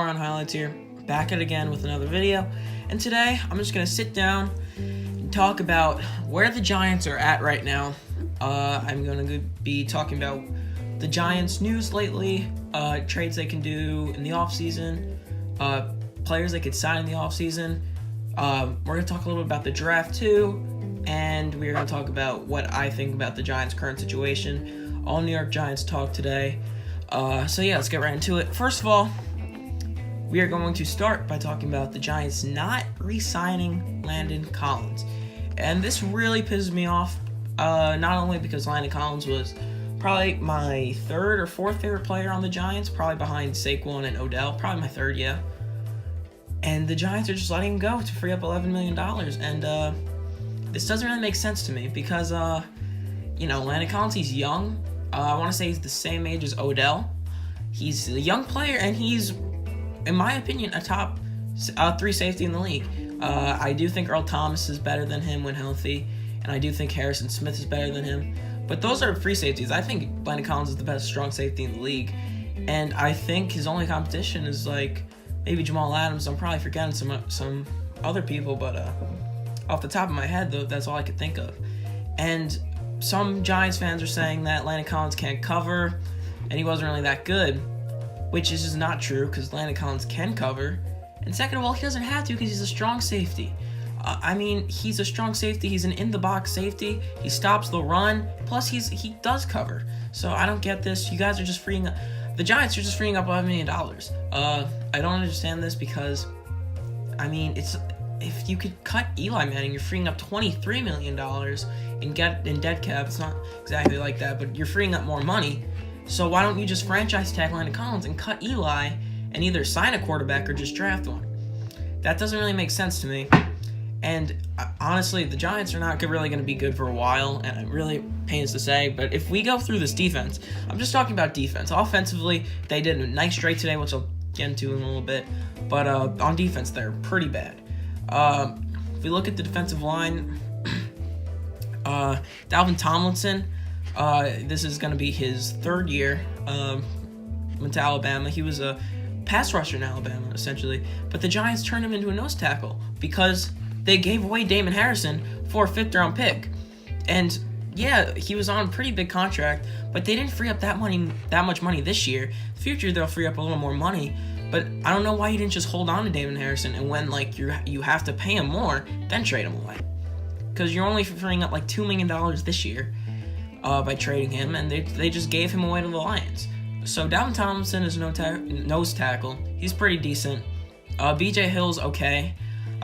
Run Highlights here, back at it again with another video, and today I'm just going to sit down and talk about where the Giants are at right now. I'm going to be talking about the Giants' news lately, trades they can do in the offseason, players they could sign in the offseason. We're going to talk a little bit about the draft too, and we're going to talk about what I think about the Giants' current situation. All New York Giants talk today. So yeah, let's get right into it. First of all, we are going to start by talking about the Giants not re-signing Landon Collins. And this really pisses me off, not only because Landon Collins was probably my third or fourth favorite player on the Giants, probably behind Saquon and Odell, probably my third, yeah. And the Giants are just letting him go to free up $11 million. And this doesn't really make sense to me because, Landon Collins, he's young. I want to say he's the same age as Odell. He's a young player, and he's, in my opinion, a top 3 safety in the league. I do think Earl Thomas is better than him when healthy, and I do think Harrison Smith is better than him. But those are free safeties. I think Landon Collins is the best strong safety in the league, and I think his only competition is like maybe Jamal Adams. I'm probably forgetting some other people, but off the top of my head, though, that's all I could think of. And some Giants fans are saying that Landon Collins can't cover, and he wasn't really that good, which is just not true because Landon Collins can cover. And second of all, he doesn't have to because he's a strong safety. He's a strong safety. He's an in-the-box safety. He stops the run. Plus, he does cover. So I don't get this. You guys are just freeing up. The Giants are just freeing up $11 million. I don't understand this because, if you could cut Eli Manning, you're freeing up $23 million in dead cap. It's not exactly like that, but you're freeing up more money. So why don't you just franchise tag Landon Collins and cut Eli and either sign a quarterback or just draft one? That doesn't really make sense to me. And honestly, the Giants are not really going to be good for a while, and it really pains to say. But if we go through this defense, I'm just talking about defense. Offensively, they did a nice trade today, which I'll get into in a little bit. But on defense, they're pretty bad. If we look at the defensive line, Dalvin Tomlinson, this is going to be his third year went to Alabama. He was a pass rusher in Alabama, essentially. But the Giants turned him into a nose tackle because they gave away Damon Harrison for a 5th-round pick. And, yeah, he was on a pretty big contract, but they didn't free up that much money this year. In the future, they'll free up a little more money. But I don't know why you didn't just hold on to Damon Harrison, and when, you have to pay him more, then trade him away. Because you're only freeing up, $2 million this year by trading him, and they just gave him away to the Lions. So Dalvin Tomlinson is nose tackle. He's pretty decent. B.J. Hill's okay.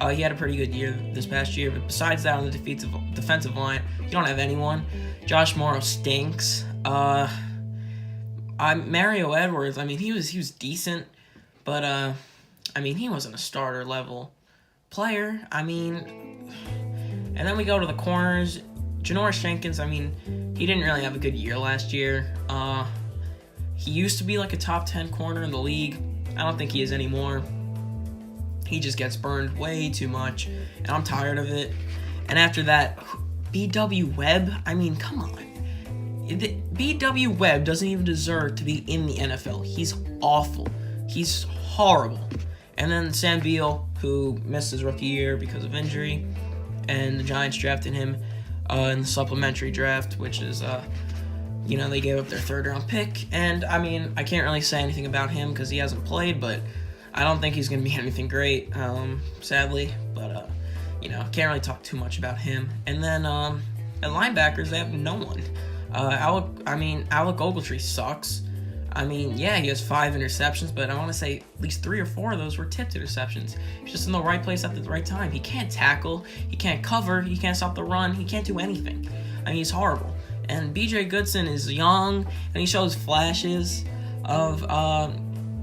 He had a pretty good year this past year, but besides that, on the defensive line, you don't have anyone. Josh Morrow stinks. Mario Edwards, he was decent, but he wasn't a starter level player. And then we go to the corners. Janoris Jenkins, he didn't really have a good year last year. He used to be a top 10 corner in the league. I don't think he is anymore. He just gets burned way too much, and I'm tired of it. And after that, B.W. Webb, come on. B.W. Webb doesn't even deserve to be in the NFL. He's awful. He's horrible. And then Sam Beal, who missed his rookie year because of injury, and the Giants drafted him in the supplementary draft, which is, they gave up their 3rd-round pick. And, I can't really say anything about him because he hasn't played, but I don't think he's going to be anything great, sadly. But, can't really talk too much about him. And then at linebackers, they have no one. Alec Ogletree sucks. He has 5 interceptions, but I want to say at least 3 or 4 of those were tipped interceptions. He's just in the right place at the right time. He can't tackle, he can't cover, he can't stop the run, he can't do anything. He's horrible. And B.J. Goodson is young, and he shows flashes of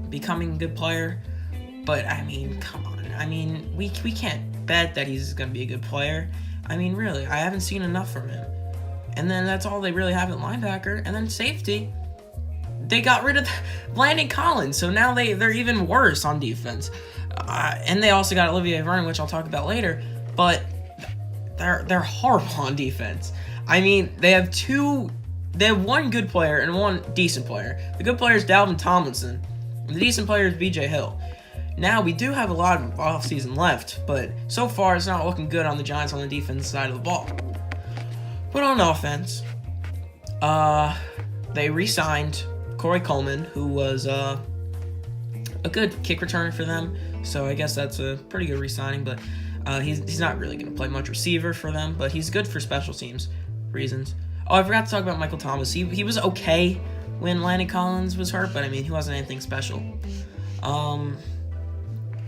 becoming a good player. But, come on. We can't bet that he's going to be a good player. Really, I haven't seen enough from him. And then that's all they really have at linebacker. And then safety, they got rid of Landon Collins, so now they're even worse on defense. And they also got Olivier Vernon, which I'll talk about later. But they're horrible on defense. They have one good player and one decent player. The good player is Dalvin Tomlinson, and the decent player is B.J. Hill. Now, we do have a lot of offseason left, but so far it's not looking good on the Giants on the defense side of the ball. But on offense, they re-signed Corey Coleman, who was a good kick returner for them, so I guess that's a pretty good re-signing, but he's not really going to play much receiver for them, but he's good for special teams reasons. Oh, I forgot to talk about Michael Thomas. He was okay when Landon Collins was hurt, but I mean, he wasn't anything special.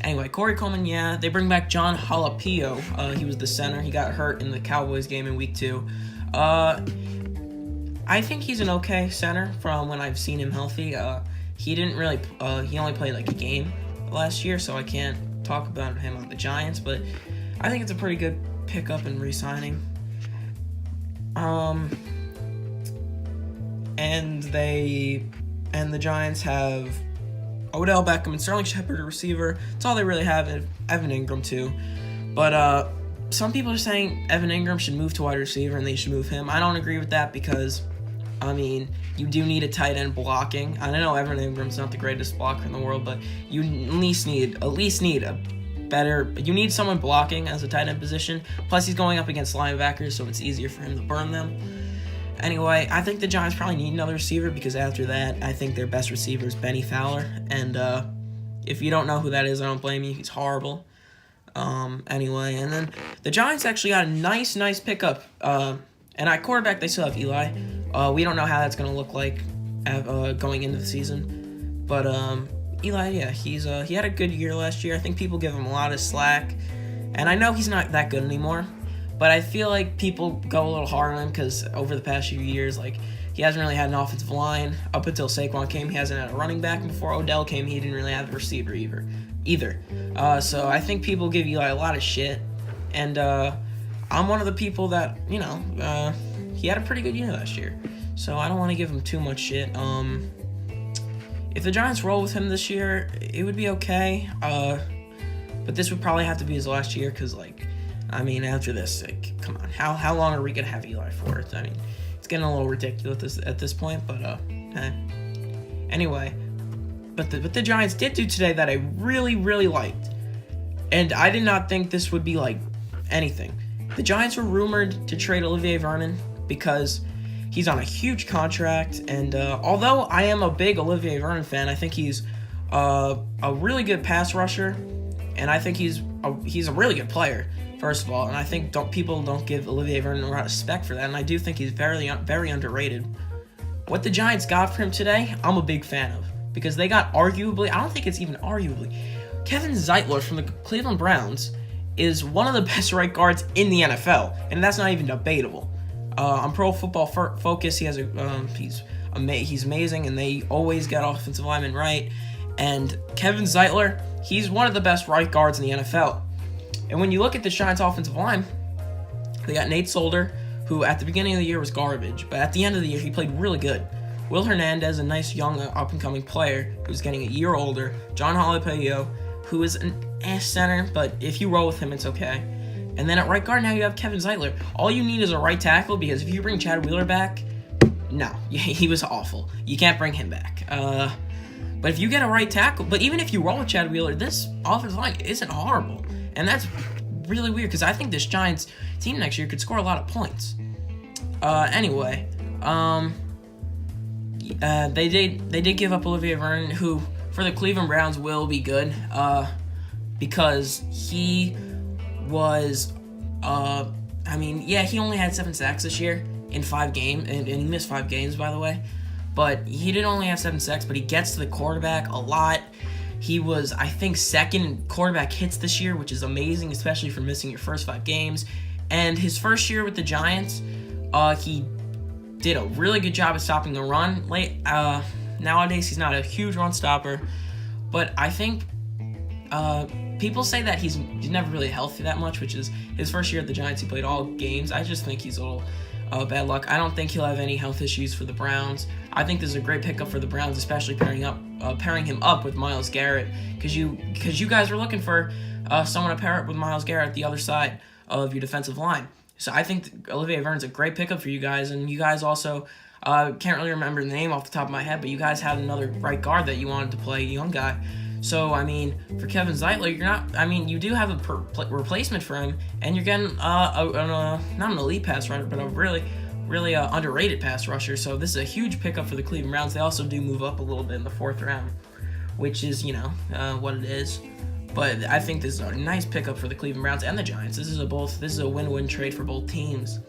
Anyway, Corey Coleman, yeah. They bring back John Jalapeno. He was the center. He got hurt in the Cowboys game in week 2. I think he's an okay center from when I've seen him healthy. He didn't really, he only played like a game last year, so I can't talk about him on the Giants, but I think it's a pretty good pickup and re-signing. And the Giants have Odell Beckham and Sterling Shepard, a receiver. That's all they really have, and Evan Ingram too. But some people are saying Evan Ingram should move to wide receiver and they should move him. I don't agree with that because, I mean, you do need a tight end blocking. I know Evan Ingram's not the greatest blocker in the world, but you at least need a better. You need someone blocking as a tight end position. Plus, he's going up against linebackers, so it's easier for him to burn them. Anyway, I think the Giants probably need another receiver because after that, I think their best receiver is Benny Fowler. And if you don't know who that is, I don't blame you. He's horrible. Anyway, and then the Giants actually got a nice pickup. And at quarterback, they still have Eli. We don't know how that's going to look like going into the season. But Eli, yeah, he had a good year last year. I think people give him a lot of slack. And I know he's not that good anymore. But I feel like people go a little hard on him because over the past few years, like, he hasn't really had an offensive line. Up until Saquon came, he hasn't had a running back. And before Odell came, he didn't really have a receiver either. So I think people give Eli a lot of shit. And I'm one of the people that, he had a pretty good year last year. So I don't want to give him too much shit. If the Giants roll with him this year, it would be okay. But this would probably have to be his last year because, after this, come on. How long are we going to have Eli for? It's getting a little ridiculous at this point, but, Anyway, but the Giants did do today that I really, really liked. And I did not think this would be, anything. The Giants were rumored to trade Olivier Vernon because he's on a huge contract, and although I am a big Olivier Vernon fan, I think he's a really good pass rusher, and I think he's a really good player. First of all, and I think people don't give Olivier Vernon a lot of respect for that, and I do think he's very, very underrated. What the Giants got for him today, I'm a big fan of, because they got I don't think it's even arguably, Kevin Zeitler from the Cleveland Browns is one of the best right guards in the NFL, and that's not even debatable. On Pro Football Focus, he's amazing, and they always get offensive linemen right, and Kevin Zeitler, he's one of the best right guards in the NFL. And when you look at the Giants' offensive line, they got Nate Solder, who at the beginning of the year was garbage, but at the end of the year, he played really good. Will Hernandez, a nice young up-and-coming player who's getting a year older. John Jalapeno, who is an ass center, but if you roll with him, it's okay. And then at right guard, now you have Kevin Zeitler. All you need is a right tackle, because if you bring Chad Wheeler back, no, he was awful. You can't bring him back. But if you get a right tackle, but even if you roll with Chad Wheeler, this offensive line isn't horrible. And that's really weird because I think this Giants team next year could score a lot of points. Anyway, they did give up Olivier Vernon, who for the Cleveland Browns will be good, because he was, he only had 7 sacks this year in 5 games, and he missed 5 games, by the way. But he didn't only have 7 sacks, but he gets to the quarterback a lot. He was, I think, second in quarterback hits this year, which is amazing, especially for missing your first 5 games. And his first year with the Giants, he did a really good job of stopping the run. Nowadays, he's not a huge run stopper, but I think people say that he's never really healthy that much, which is his first year at the Giants. He played all games. I just think he's a little bad luck. I don't think he'll have any health issues for the Browns. I think this is a great pickup for the Browns, especially pairing him up with Myles Garrett, because you guys were looking for someone to pair up with Myles Garrett at the other side of your defensive line. So I think Olivier Vernon's a great pickup for you guys, and you guys also can't really remember the name off the top of my head, but you guys had another right guard that you wanted to play, a young guy. So, I mean, for Kevin Zeitler, you do have a replacement for him, and you're getting not an elite pass rusher, but a really underrated pass rusher. So this is a huge pickup for the Cleveland Browns. They also do move up a little bit in the 4th round, which is, what it is. But I think this is a nice pickup for the Cleveland Browns and the Giants. This is a win-win trade for both teams.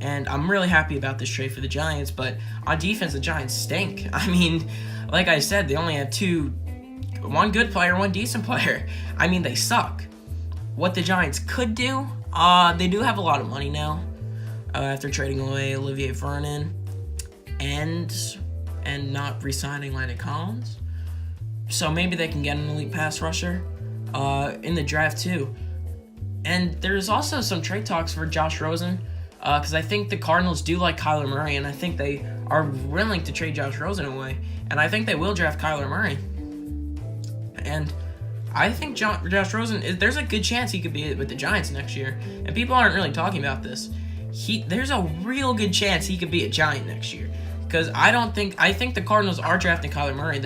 And I'm really happy about this trade for the Giants, but on defense, the Giants stink. I mean, like I said, they only have one good player, one decent player. I mean, they suck. What the Giants could do, they do have a lot of money now after trading away Olivier Vernon and not re-signing Landon. So maybe they can get an elite pass rusher in the draft too. And there's also some trade talks for Josh Rosen, because I think the Cardinals do like Kyler Murray, and I think they are willing to trade Josh Rosen away. And I think they will draft Kyler Murray. And I think Josh Rosen, there's a good chance he could be with the Giants next year. And people aren't really talking about this. There's a real good chance he could be a Giant next year. Because I think the Cardinals are drafting Kyler Murray.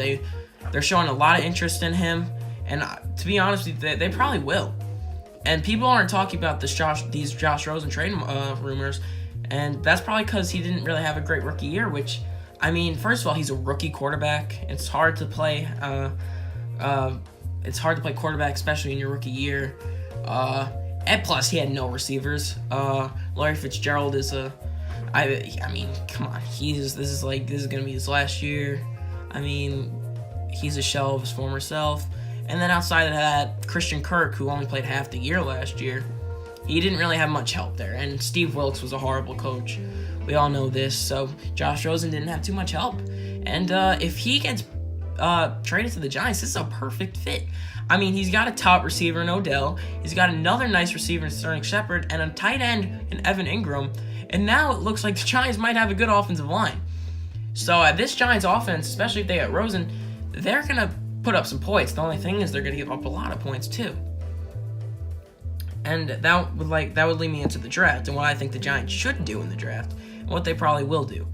They're showing a lot of interest in him. And to be honest with you, they probably will. And people aren't talking about these Josh Rosen trade rumors. And that's probably because he didn't really have a great rookie year, which, I mean, first of all, he's a rookie quarterback. It's hard to play. It's hard to play quarterback, especially in your rookie year. And plus, he had no receivers. Larry Fitzgerald is I mean, come on. This is gonna be his last year. I mean, he's a shell of his former self. And then outside of that, Christian Kirk, who only played half the year last year, he didn't really have much help there. And Steve Wilkes was a horrible coach. We all know this. So Josh Rosen didn't have too much help. And if he gets traded to the Giants, this is a perfect fit. I mean, he's got a top receiver in Odell. He's got another nice receiver in Sterling Shepard and a tight end in Evan Ingram. And now it looks like the Giants might have a good offensive line. So this Giants offense, especially if they get Rosen, they're going to put up some points. The only thing is they're going to give up a lot of points too. And that would lead me into the draft and what I think the Giants should do in the draft and what they probably will do.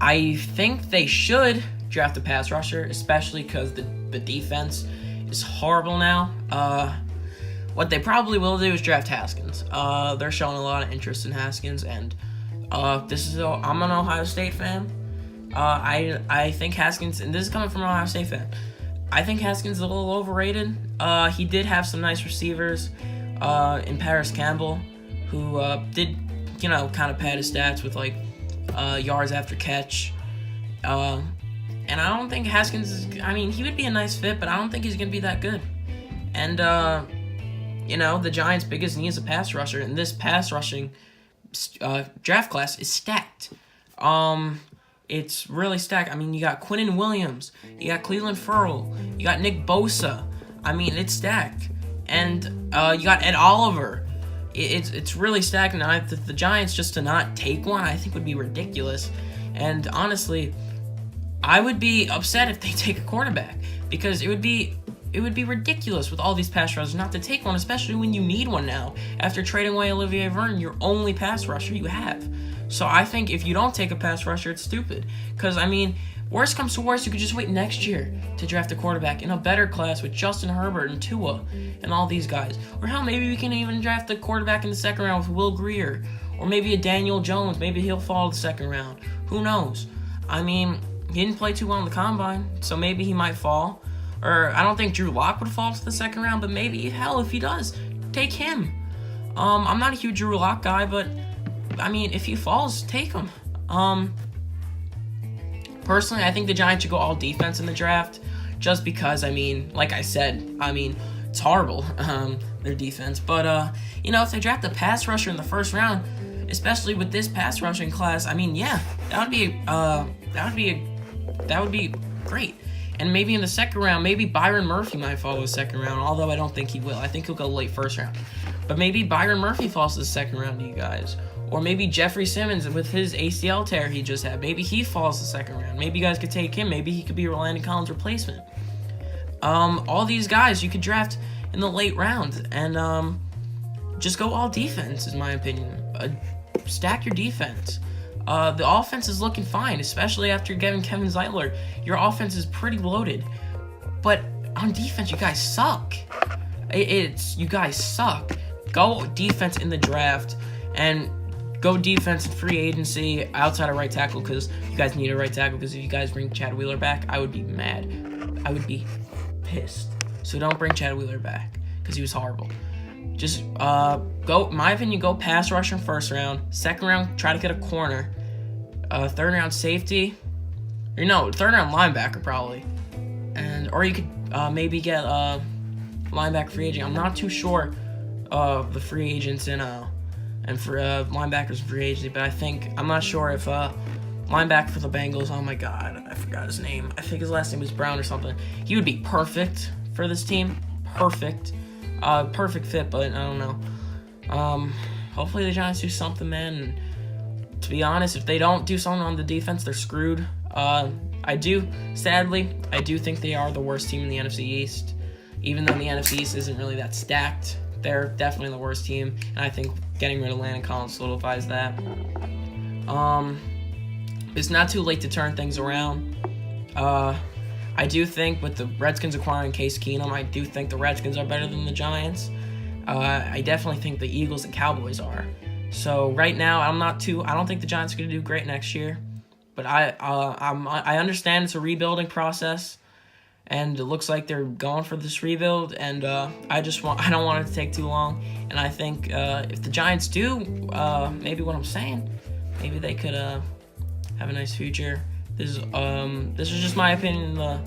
I think they should draft a pass rusher, especially because the defense is horrible now. What they probably will do is draft Haskins. They're showing a lot of interest in Haskins, and I'm an Ohio State fan. I think Haskins, and this is coming from an Ohio State fan, I think Haskins is a little overrated. He did have some nice receivers in Paris Campbell, who did, kind of pad his stats with, yards after catch. And I don't think Haskins he would be a nice fit, but I don't think he's going to be that good. And, the Giants' biggest need is a pass rusher, and this pass rushing draft class is stacked. It's really stacked. I mean, you got Quinnen Williams, you got Cleveland Ferrell, you got Nick Bosa. I mean, it's stacked. And you got Ed Oliver. It's really stacked, and the Giants just to not take one, I think would be ridiculous. And honestly, I would be upset if they take a quarterback, because it would be ridiculous with all these pass rushers not to take one, especially when you need one now. After trading away Olivier Vernon, your only pass rusher you have. So I think if you don't take a pass rusher, it's stupid. Because, worst comes to worst, you could just wait next year to draft a quarterback in a better class with Justin Herbert and Tua and all these guys. Or hell, maybe we can even draft a quarterback in the second round with Will Grier. Or maybe a Daniel Jones. Maybe he'll fall to the second round. Who knows? He didn't play too well in the combine, so maybe he might fall. Or I don't think Drew Lock would fall to the second round, but maybe, hell, if he does, take him. I'm not a huge Drew Lock guy, but, if he falls, take him. Personally, I think the Giants should go all defense in the draft, just because, like I said, it's horrible, their defense. But, if they draft a pass rusher in the first round, especially with this pass rushing class, that would be great. And maybe in the second round, maybe Byron Murphy might fall to the second round, although I don't think he will. I think he'll go late first round. But maybe Byron Murphy falls to the second round to you guys. Or maybe Jeffrey Simmons with his ACL tear he just had. Maybe he falls to the second round. Maybe you guys could take him. Maybe he could be a Landon Collins replacement. All these guys you could draft in the late round. And just go all defense, is my opinion. Stack your defense. The offense is looking fine, especially after getting Kevin Zeitler. Your offense is pretty loaded, but on defense, you guys suck. You guys suck. Go defense in the draft and go defense in free agency outside of right tackle, because you guys need a right tackle. Because if you guys bring Chad Wheeler back, I would be mad. I would be pissed. So don't bring Chad Wheeler back because he was horrible. Just go. In my opinion, go pass rush in first round. Second round, try to get a corner. Third round safety, or no, third round linebacker probably, or you could maybe get linebacker free agent. I'm not too sure of the free agents and for linebackers and free agency, but I'm not sure if linebacker for the Bengals. Oh my God, I forgot his name. I think his last name was Brown or something. He would be perfect for this team. Perfect fit, but I don't know. Hopefully the Giants do something, man. And to be honest, if they don't do something on the defense, they're screwed. Sadly, I do think they are the worst team in the NFC East. Even though the NFC East isn't really that stacked, they're definitely the worst team, and I think getting rid of Landon Collins solidifies that. It's not too late to turn things around. I do think with the Redskins acquiring Case Keenum, I do think the Redskins are better than the Giants. I definitely think the Eagles and Cowboys are. So right now, I don't think the Giants are going to do great next year. But I understand it's a rebuilding process, and it looks like they're going for this rebuild. And I don't want it to take too long. And I think if the Giants do, maybe what I'm saying, maybe they could have a nice future. This is just my opinion. The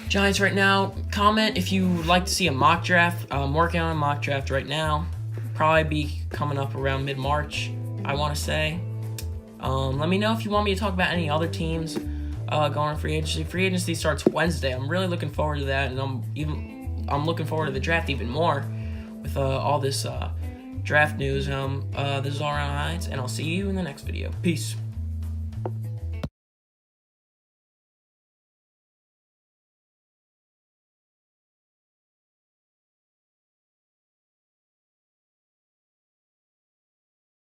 Giants right now. Comment if you would like to see a mock draft. I'm working on a mock draft right now. Probably be coming up around mid-March, I want to say. Let me know if you want me to talk about any other teams going on free agency. Free agency starts Wednesday. I'm really looking forward to that, and I'm looking forward to the draft even more with all this draft news. This is All Around Heights, and I'll see you in the next video. Peace.